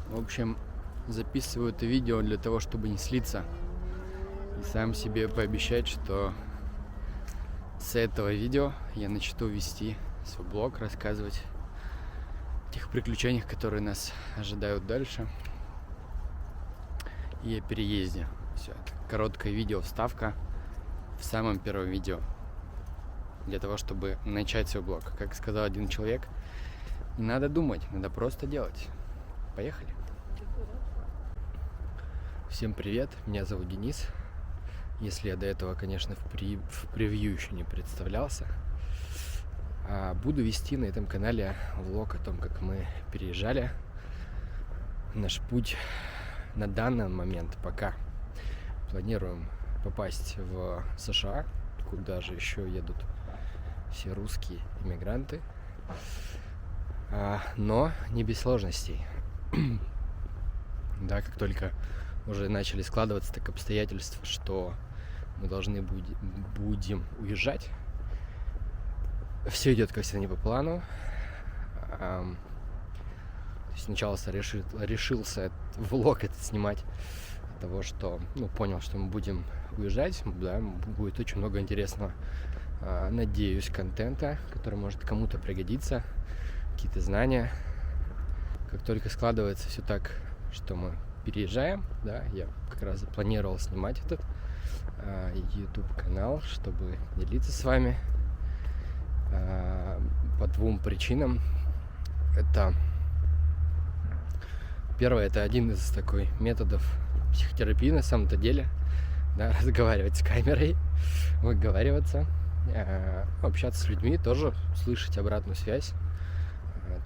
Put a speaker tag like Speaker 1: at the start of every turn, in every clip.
Speaker 1: В общем, записываю это видео для того, чтобы не слиться. И сам себе пообещать, что с этого видео я начну вести свой блог, рассказывать о тех приключениях, которые нас ожидают дальше. И о переезде. Все, это короткое видео, вставка в самом первом видео. Для того, чтобы начать свой блог. Как сказал один человек, не надо думать, надо просто делать. Поехали. Всем привет, меня зовут Денис. Если я до этого, конечно, в превью еще не представлялся. Буду вести на этом канале влог о том, как мы переезжали. Наш путь на данный момент пока планируем попасть в США, куда же еще едут все русские иммигранты. Но не без сложностей. Да, как только уже начали складываться так обстоятельства, что мы должны будем уезжать, все идет как всегда не по плану. То есть сначала решился влог этот снимать от того, что понял, что мы будем уезжать, да, будет очень много интересного, надеюсь, контента, который может кому-то пригодиться, какие-то знания. Как только складывается все так, что мы переезжаем, да, я как раз планировал снимать этот YouTube канал, чтобы делиться с вами по двум причинам. Это первое, это один из такой методов психотерапии на самом-то деле, да, разговаривать с камерой, выговариваться, общаться с людьми, тоже слышать обратную связь,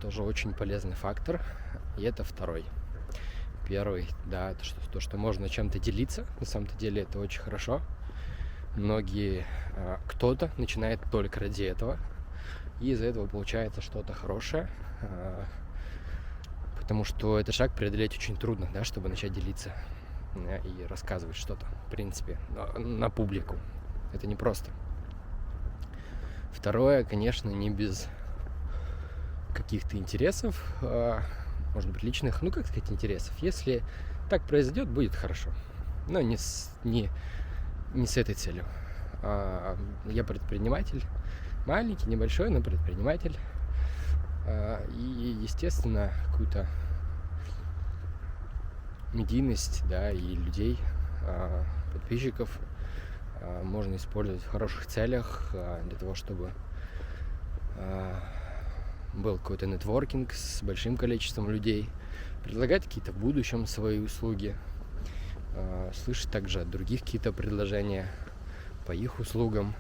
Speaker 1: тоже очень полезный фактор. И это второй. Первый, да, это то, что можно чем-то делиться. На самом-то деле это очень хорошо. Кто-то начинает только ради этого, и из-за этого получается что-то хорошее, потому что этот шаг преодолеть очень трудно, да, чтобы начать делиться и рассказывать что-то, в принципе, на публику. Это непросто. Второе, конечно, не без каких-то интересов, может быть, личных, как сказать, интересов. Если так произойдет, будет хорошо. Но не с этой целью. Я предприниматель, маленький, небольшой, но предприниматель. И, естественно, какую-то медийность, да, и людей, подписчиков можно использовать в хороших целях для того, чтобы был какой-то нетворкинг с большим количеством людей, предлагать какие-то в будущем свои услуги, слышать также от других какие-то предложения по их услугам.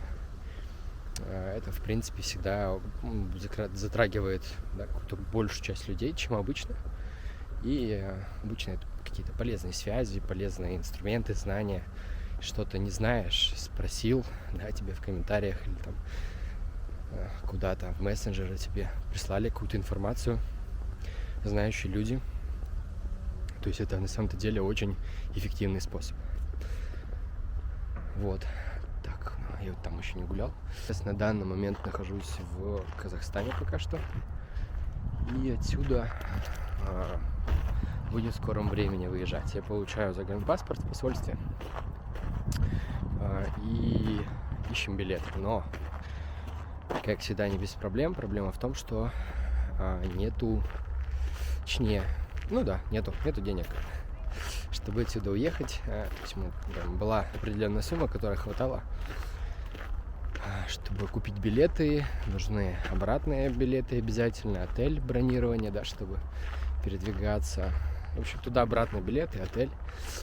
Speaker 1: Это, в принципе, всегда затрагивает, да, какую-то большую часть людей, чем обычно. И обычно это какие-то полезные связи, полезные инструменты, знания. Что-то не знаешь, спросил, да, тебе в комментариях или там куда-то в мессенджеры тебе прислали какую-то информацию знающие люди. То есть это на самом-то деле очень эффективный способ. Вот. Так, я вот там еще не гулял. Сейчас на данный момент нахожусь в Казахстане пока что. И отсюда будем в скором времени выезжать. Я получаю загранпаспорт в посольстве. И ищем билет. Но как всегда, не без проблем. Проблема в том, что нету денег, чтобы отсюда уехать. Была определенная сумма, которая хватала, чтобы купить билеты. Нужны обратные билеты обязательно, отель, бронирование, да, чтобы передвигаться. В общем, туда-обратно билеты, отель.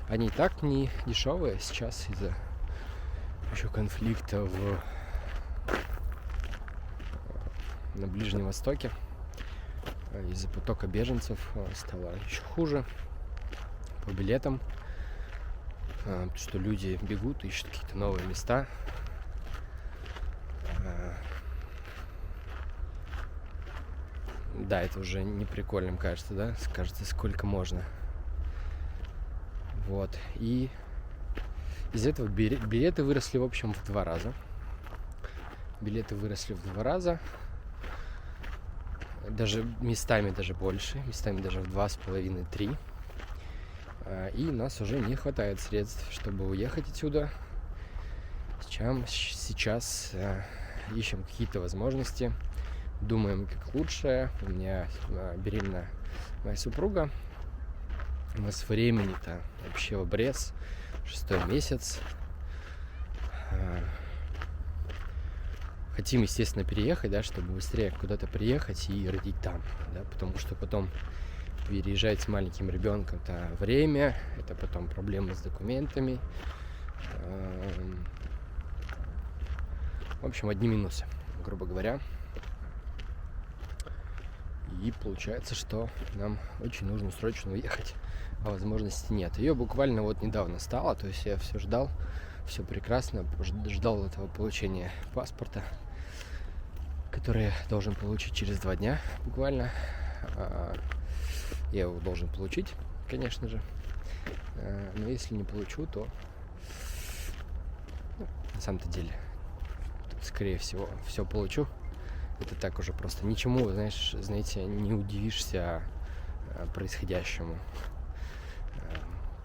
Speaker 1: Они и так не дешевые сейчас из-за еще конфликта на Ближнем Востоке. Из-за потока беженцев стало еще хуже по билетам, потому что люди бегут, ищут какие-то новые места. Да, это уже не прикольным кажется, да? Кажется, сколько можно. Вот. И из-за этого билеты выросли, в общем, в 2 раза. даже местами даже больше, местами даже в 2,5-3. И у нас уже не хватает средств, чтобы уехать отсюда. Сейчас ищем какие-то возможности, думаем, как лучше. У меня беременна моя супруга. У нас времени-то вообще в обрез. 6-й месяц. Хотим, естественно, переехать, да, чтобы быстрее куда-то приехать и родить там, да, потому что потом переезжать с маленьким ребенком — это время, это потом проблемы с документами. В общем, одни минусы, грубо говоря. И получается, что нам очень нужно срочно уехать, а возможности нет. Ее буквально вот недавно стало, то есть я все ждал, все прекрасно, ждал этого получения паспорта, который я должен получить через 2 дня буквально. Я его должен получить, конечно же. Но если не получу, то на самом-то деле тут, скорее всего, все получу. Это так уже просто ничему, знаете, не удивишься происходящему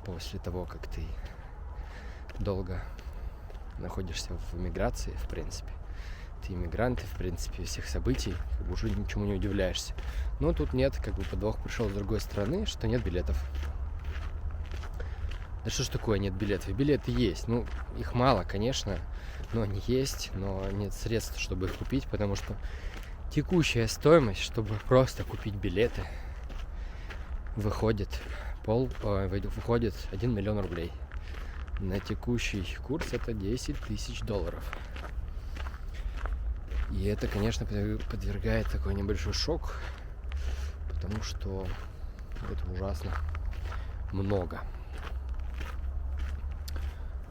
Speaker 1: после того, как ты долго находишься в эмиграции, в принципе. Ты иммигрант, и, в принципе, всех событий как бы уже ничему не удивляешься. Но тут нет, как бы подвох пришел с другой стороны, что нет билетов. Да что ж такое нет билетов? Билеты есть. Ну, их мало, конечно, но они есть, но нет средств, чтобы их купить, потому что текущая стоимость, чтобы просто купить билеты, выходит 1 миллион рублей. На текущий курс это $10 000. И это, конечно, подвергает такой небольшой шок, потому что это ужасно много.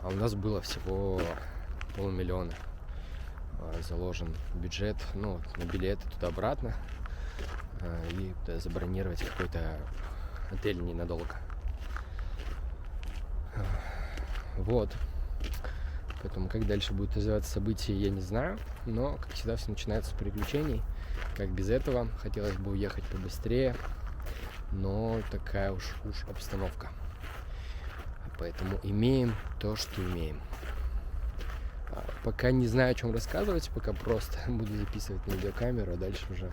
Speaker 1: А у нас было всего 500 000 заложен бюджет, ну, на билеты туда-обратно, и забронировать какой-то отель ненадолго. Вот. Поэтому как дальше будет развиваться события, я не знаю. Но, как всегда, все начинается с приключений. Как без этого. Хотелось бы уехать побыстрее. Но такая уж обстановка. Поэтому имеем то, что имеем. Пока не знаю, о чем рассказывать. Пока просто буду записывать на видеокамеру. А дальше уже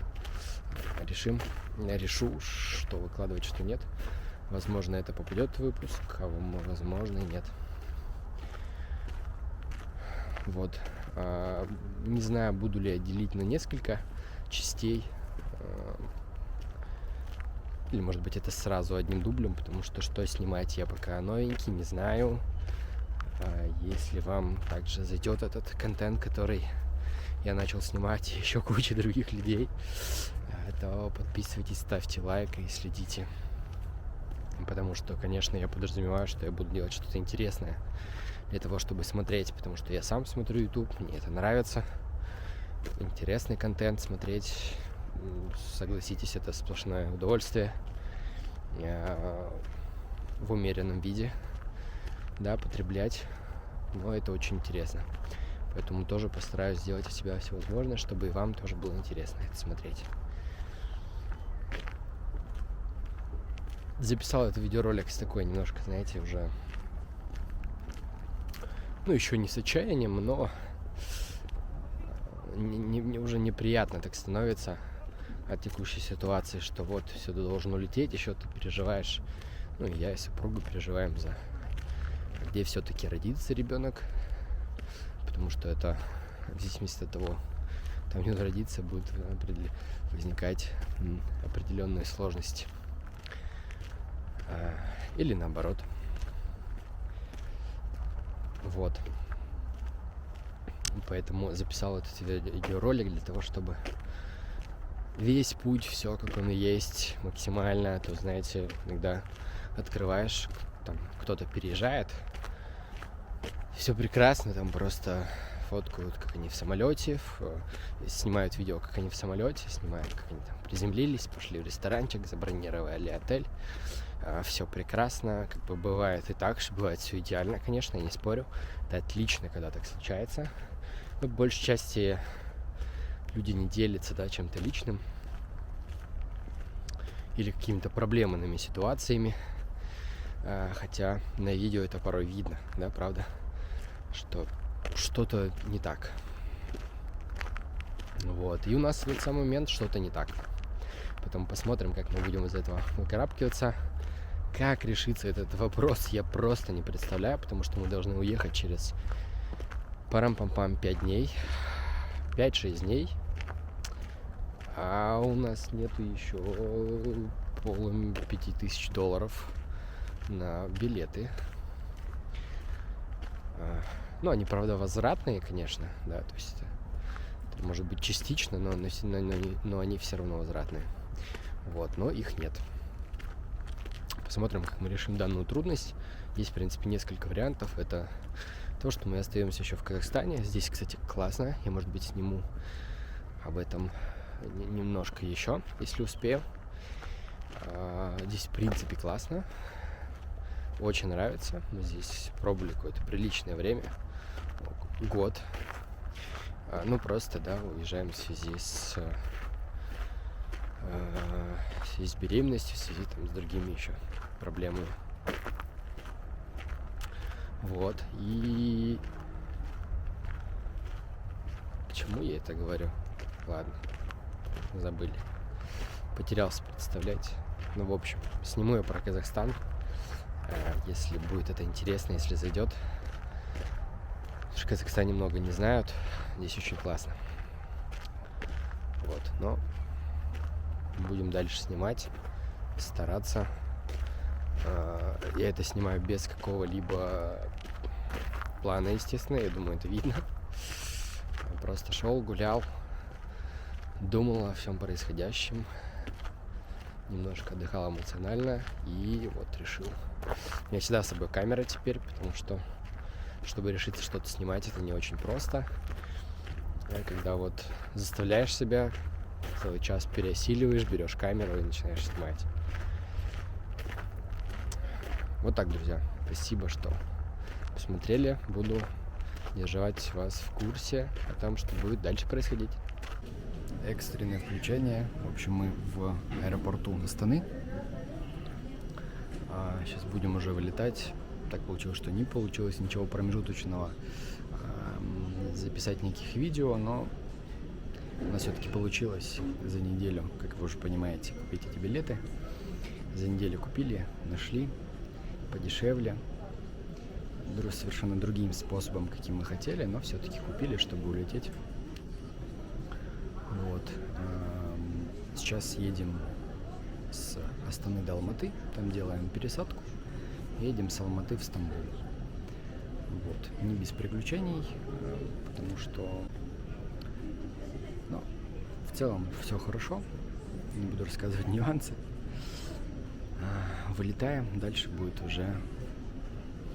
Speaker 1: решу, что выкладывать, что нет. Возможно, это попадет в выпуск, а возможно, и нет. Вот. Не знаю, буду ли я делить на несколько частей. Или, может быть, это сразу одним дублем, потому что снимать я пока новенький, не знаю. Если вам также зайдет этот контент, который я начал снимать, и еще куча других людей, то подписывайтесь, ставьте лайк и следите. Потому что, конечно, я подразумеваю, что я буду делать что-то интересное для того, чтобы смотреть, потому что я сам смотрю YouTube, мне это нравится. Интересный контент смотреть, согласитесь, это сплошное удовольствие в умеренном виде, да, потреблять, но это очень интересно. Поэтому тоже постараюсь сделать от себя все возможное, чтобы и вам тоже было интересно это смотреть. Записал этот видеоролик с такой немножко, знаете, уже, ну, еще не с отчаянием, но уже неприятно так становится от текущей ситуации, что вот все должно улететь, еще ты переживаешь, ну, и я и супруга переживаем за где все-таки родится ребенок, потому что это в зависимости от того, там где он родится, будут возникать определенные сложности. Или наоборот. Вот. Поэтому записал этот видеоролик для того, чтобы весь путь, все как он и есть, максимально. То, знаете, иногда открываешь, там кто-то переезжает, все прекрасно, там просто фоткают, как они в самолете, снимают видео, как они в самолете, снимают, как они там приземлились, пошли в ресторанчик, забронировали отель. Все прекрасно, как бы бывает и так, что бывает все идеально, конечно, я не спорю. Это отлично, когда так случается. Но в большей части люди не делятся, да, чем-то личным. или какими-то проблемными ситуациями. Хотя на видео это порой видно, да, правда, что что-то не так. Вот. И у нас в этот самый момент что-то не так. Потом посмотрим, как мы будем из этого выкарабкиваться. Как решится этот вопрос, я просто не представляю, потому что мы должны уехать через парам-пам-пам 5 дней. 5-6 дней. А у нас нету еще $5000 на билеты. Ну, они, правда, возвратные, конечно, да, то есть это может быть частично, но они все равно возвратные. Вот, но их нет. Посмотрим, как мы решим данную трудность. Есть, в принципе, несколько вариантов. Это то, что мы остаемся еще в Казахстане. Здесь, кстати, классно. Я, может быть, сниму об этом немножко еще, если успею. Здесь, в принципе, классно. Очень нравится. Мы здесь пробовали какое-то приличное время. Год. Ну, просто, да, уезжаем в связи с беременностью, в связи там с другими еще проблемами. Вот. И почему я это говорю? Ладно, забыли. Потерялся, представляете? Ну, в общем, сниму я про Казахстан. Если будет это интересно, если зайдет. Потому что в Казахстане много не знают. Здесь очень классно. Вот, но будем дальше снимать, стараться. Я это снимаю без какого-либо плана, естественно. Я думаю, это видно. Просто шел, гулял, думал о всем происходящем. Немножко отдыхал эмоционально. И вот решил. У меня всегда с собой камера теперь, потому что, чтобы решиться что-то снимать, это не очень просто. Когда вот заставляешь себя, целый час переосиливаешь, берешь камеру и начинаешь снимать. Вот так, друзья. Спасибо, что посмотрели. Буду держать вас в курсе о том, что будет дальше происходить. Экстренное включение. В общем, мы в аэропорту Астаны. Сейчас будем уже вылетать. Так получилось, что не получилось ничего промежуточного записать никаких видео, но у нас все-таки получилось за неделю, как вы уже понимаете, купить эти билеты. За неделю купили, нашли подешевле, совершенно другим способом, каким мы хотели, но все-таки купили, чтобы улететь. Вот. Сейчас едем с Астаны до Алматы, там делаем пересадку, едем с Алматы в Стамбул. Вот. Не без приключений, потому что, ну, в целом все хорошо, не буду рассказывать нюансы. Вылетаем, дальше будет уже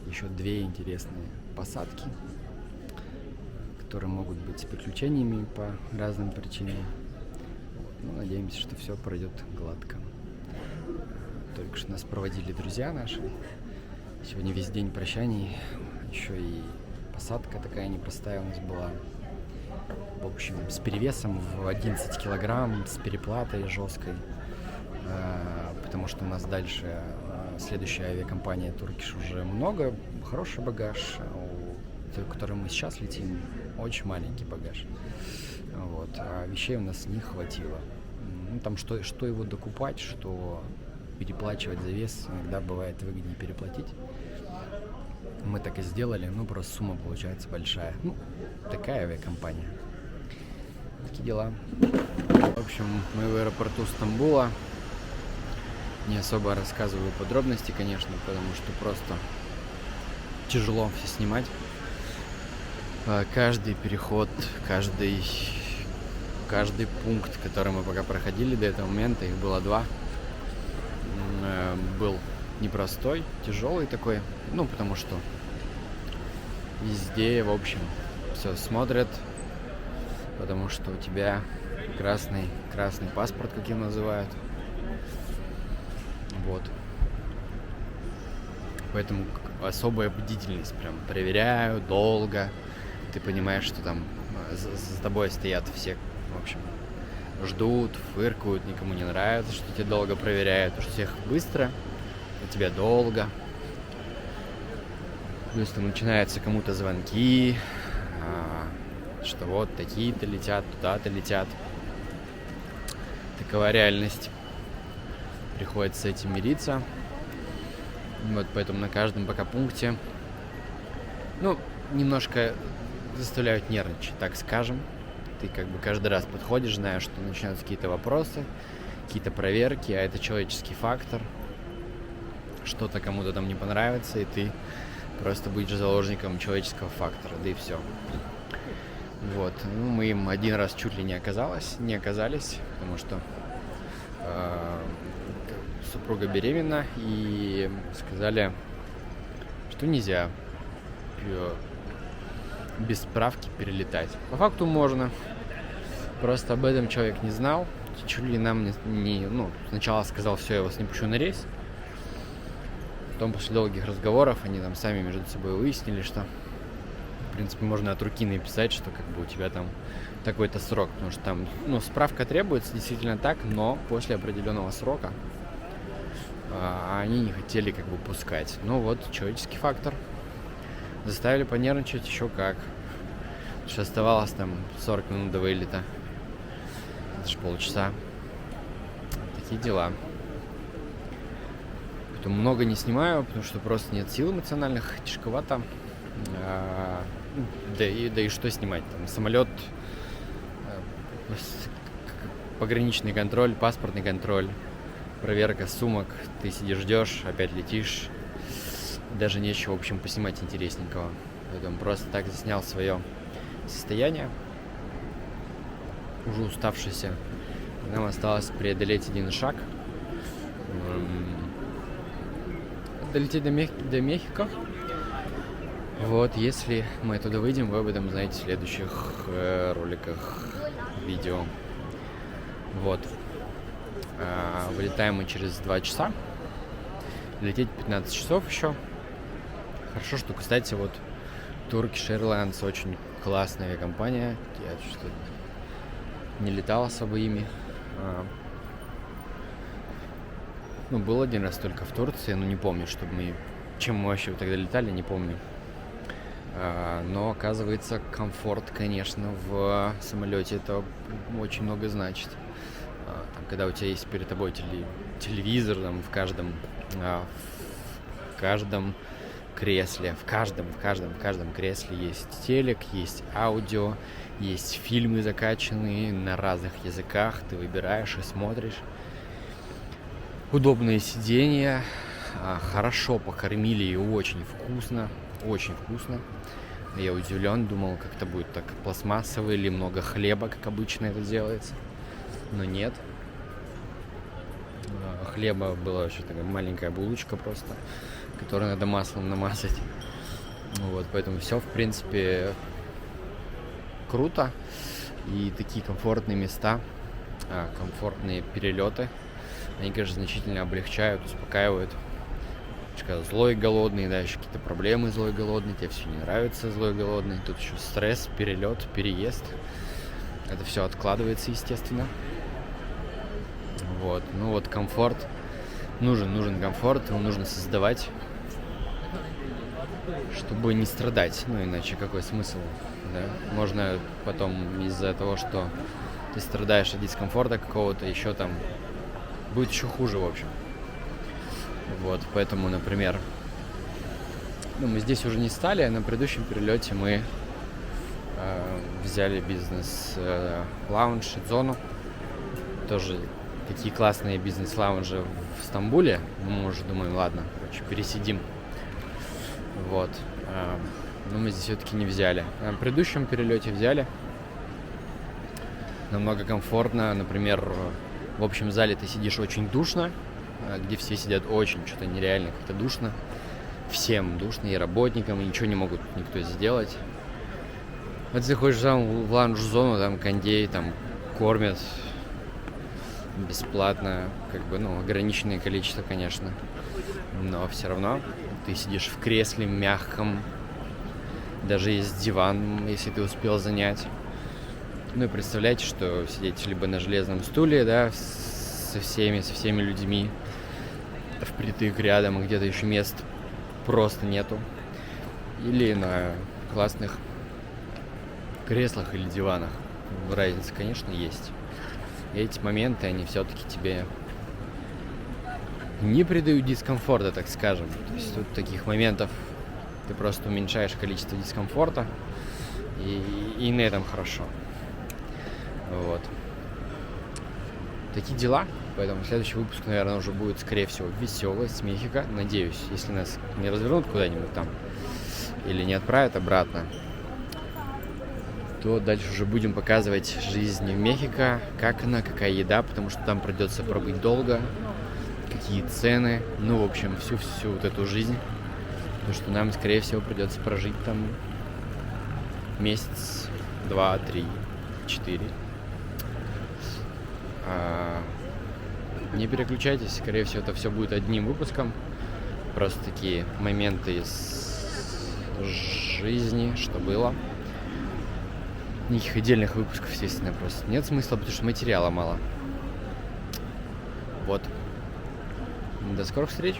Speaker 1: еще 2 интересные посадки, которые могут быть с приключениями по разным причинам. Вот. Ну, надеемся, что все пройдет гладко. Только что нас проводили друзья наши. Сегодня весь день прощаний. Еще и посадка такая непростая у нас была. В общем, с перевесом в 11 килограмм, с переплатой жесткой. Потому что у нас дальше следующая авиакомпания Turkish уже много, хороший багаж. У той, в которой мы сейчас летим, очень маленький багаж. Вот. А вещей у нас не хватило. Ну, там что его докупать, что переплачивать за вес, иногда бывает выгоднее переплатить. Мы так и сделали, ну просто сумма получается большая. Ну, такая авиакомпания. Такие дела. В общем, мы в аэропорту Стамбула. Не особо рассказываю подробности, конечно, потому что просто тяжело все снимать. Каждый переход, каждый пункт, который мы пока проходили до этого момента, их было 2, был непростой, тяжелый такой, ну, потому что везде, в общем, все смотрят, потому что у тебя красный паспорт, как его называют. Вот. Поэтому особая бдительность, прям проверяю долго. Ты понимаешь, что там за тобой стоят все, в общем, ждут, фыркают, никому не нравится, что тебя долго проверяют, что всех быстро, а тебя долго. Плюс там начинаются кому-то звонки, что вот такие-то летят, туда-то летят. Такова реальность. Приходится с этим мириться. Вот поэтому на каждом пока пункте, немножко заставляют нервничать, так скажем. Ты как бы каждый раз подходишь, зная, что начинаются какие-то вопросы, какие-то проверки, а это человеческий фактор. Что-то кому-то там не понравится, и ты просто будешь заложником человеческого фактора, да и все. Вот. Мы им один раз чуть ли не оказались, потому что супруга беременна, и сказали, что нельзя без справки перелетать. По факту можно. Просто об этом человек не знал. Чуть ли нам сначала сказал, все, я вас не пущу на рейс. Потом после долгих разговоров они там сами между собой выяснили, что в принципе можно от руки написать, что как бы у тебя там такой-то срок. Потому что там, справка требуется действительно так, но после определенного срока они не хотели как бы пускать. Человеческий фактор. Заставили понервничать еще как. Потому что оставалось там 40 минут до вылета. Это же полчаса. Такие дела. Поэтому много не снимаю, потому что просто нет сил эмоциональных, тяжковато. Да и что снимать? Там самолет, пограничный контроль, паспортный контроль, проверка сумок. Ты сидишь, ждешь, опять летишь. Даже нечего, в общем, поснимать интересненького. Поэтому просто так заснял свое состояние. Уже уставшийся. Нам осталось преодолеть один шаг. Долететь до Мехико. Вот, если мы оттуда выйдем, вы об этом знаете в следующих роликах, видео. Вот. Вылетаем мы через 2 часа. Лететь 15 часов еще. Хорошо, что, кстати, Turkish Airlines очень классная авиакомпания. Я что-то не летал особо ими. Был один раз только в Турции, но не помню, чем мы вообще тогда летали, не помню. Но, оказывается, комфорт, конечно, в самолете это очень много значит. Когда у тебя есть перед тобой телевизор, там, в каждом кресле, в каждом кресле есть телек, есть аудио, есть фильмы закачанные на разных языках, ты выбираешь и смотришь. Удобные сиденья, хорошо покормили и очень вкусно. Я удивлен, думал, как это будет так пластмассово или много хлеба, как обычно это делается. Но нет. Хлеба была вообще такая маленькая булочка просто, которую надо маслом намазать. Поэтому все, в принципе, круто. И такие комфортные места, комфортные перелеты, они, конечно, значительно облегчают, успокаивают. Когда злой, голодный, да, еще какие-то проблемы злой, голодный, тебе все не нравится злой, голодный. Тут еще стресс, перелет, переезд. Это все откладывается, естественно. Комфорт. Нужен комфорт, его нужно создавать, чтобы не страдать. Иначе какой смысл, да? Можно потом из-за того, что ты страдаешь от дискомфорта какого-то, еще там будет еще хуже, в общем. Поэтому, например, мы здесь уже не стали, а на предыдущем перелете мы взяли бизнес-лаунж и зону. Тоже такие классные бизнес-лаунжи в Стамбуле. Мы уже думаем, ладно, пересидим. Но мы здесь все-таки не взяли. На предыдущем перелете взяли. Намного комфортно. Например, в общем зале ты сидишь очень душно, где все сидят очень, что-то нереально как-то душно. Всем душно, и работникам, и ничего не могут никто сделать. Ты заходишь в лаунж-зону, там кондей, там кормят бесплатно, ограниченное количество, конечно. Но все равно ты сидишь в кресле мягком, даже есть диван, если ты успел занять. Ну и представляете, что сидеть либо на железном стуле, да, со всеми людьми впритык рядом, и где-то еще мест просто нету. Или на классных креслах или диванах. Разница, конечно, есть. И эти моменты, они все-таки тебе не придают дискомфорта, так скажем. То есть тут таких моментов ты просто уменьшаешь количество дискомфорта, и на этом хорошо. Вот. Такие дела. Поэтому следующий выпуск, наверное, уже будет, скорее всего, веселый, с Мехико. Надеюсь, если нас не развернут куда-нибудь там или не отправят обратно, то дальше уже будем показывать жизнь в Мехико, как она, какая еда, потому что там придется пробыть долго, какие цены, ну, в общем, всю вот эту жизнь. Потому что нам, скорее всего, придется прожить там месяц, 2, 3, 4. Не переключайтесь, скорее всего, это все будет одним выпуском. Просто такие моменты из жизни, что было. Никаких отдельных выпусков, естественно, просто нет смысла, потому что материала мало. Вот. До скорых встреч!